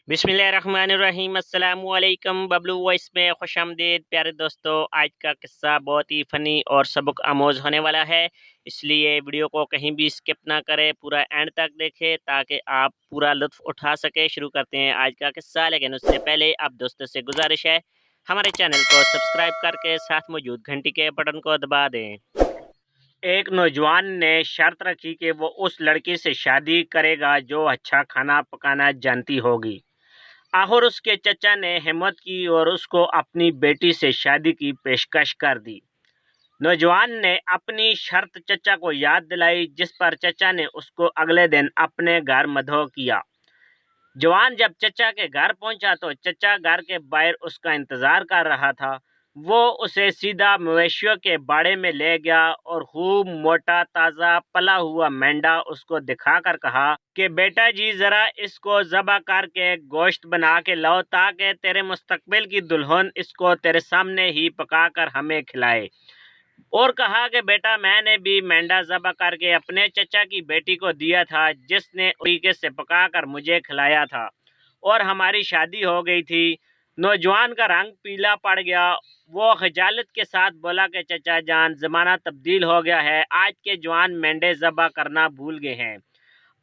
बिस्मिल्लाहिर्रहमानिर्रहीम अस्सलामुअलैकुम बबलू वॉइस में खुश आमदीद। प्यारे दोस्तों, आज का किस्सा बहुत ही फ़नी और सबक आमोज़ होने वाला है, इसलिए वीडियो को कहीं भी स्किप ना करें, पूरा एंड तक देखें ताकि आप पूरा लुत्फ़ उठा सकें। शुरू करते हैं आज का किस्सा, लेकिन उससे पहले आप दोस्तों से गुजारिश है हमारे चैनल को सब्सक्राइब करके साथ मौजूद घंटी के बटन को दबा दें। एक नौजवान ने शर्त रखी कि वो उस लड़की से शादी करेगा जो अच्छा खाना पकाना जानती होगी। आखिर उसके चचा ने हिम्मत की और उसको अपनी बेटी से शादी की पेशकश कर दी। नौजवान ने अपनी शर्त चचा को याद दिलाई, जिस पर चचा ने उसको अगले दिन अपने घर मदहो किया। जवान जब चचा के घर पहुंचा तो चचा घर के बाहर उसका इंतजार कर रहा था। वो उसे सीधा मवेशियों के बाड़े में ले गया और खूब मोटा ताज़ा पला हुआ मेंढा उसको दिखाकर कहा कि बेटा जी, ज़रा इसको ज़बह करके गोश्त बना के लाओ ताकि तेरे मुस्तकबिल की दुल्हन इसको तेरे सामने ही पकाकर हमें खिलाए। और कहा कि बेटा, मैंने भी मेंढा ज़बह करके अपने चचा की बेटी को दिया था, जिसने तरीके से पकाकर मुझे खिलाया था और हमारी शादी हो गई थी। नौजवान का रंग पीला पड़ गया। वो खजालत के साथ बोला कि चचा जान, ज़माना तब्दील हो गया है, आज के जवान मेंढे ज़बह करना भूल गए हैं।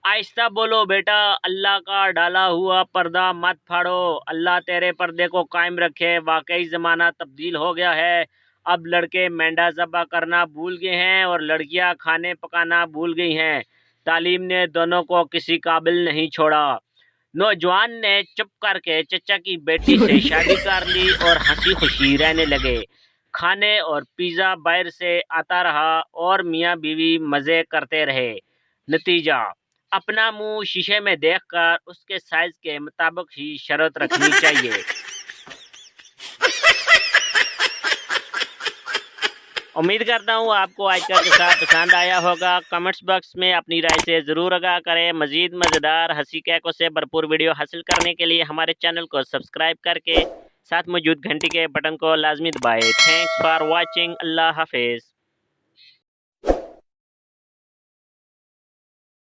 आहिस्ता बोलो बेटा, अल्लाह का डाला हुआ पर्दा मत फाड़ो, अल्लाह तेरे पर्दे को कायम रखे। वाकई ज़माना तब्दील हो गया है, अब लड़के मेंढा ज़बह करना भूल गए हैं और लड़कियां खाने पकाना भूल गई हैं। तालीम ने दोनों को किसी काबिल नहीं छोड़ा। नौजवान ने चुप करके चचा की बेटी से शादी कर ली और हंसी खुशी रहने लगे। खाने और पिज़्ज़ा बाहर से आता रहा और मियाँ बीवी मज़े करते रहे। नतीजा, अपना मुंह शीशे में देखकर उसके साइज के मुताबिक ही शर्त रखनी चाहिए। उम्मीद करता हूँ आपको आज का किस्सा पसंद आया होगा। कमेंट्स बॉक्स में अपनी राय से ज़रूर आगाह करें। मज़ीद मज़ेदार हंसी कैकों से भरपूर वीडियो हासिल करने के लिए हमारे चैनल को सब्सक्राइब करके साथ मौजूद घंटी के बटन को लाजमी दबाएं। Thanks for watching. अल्लाह हाफिज़।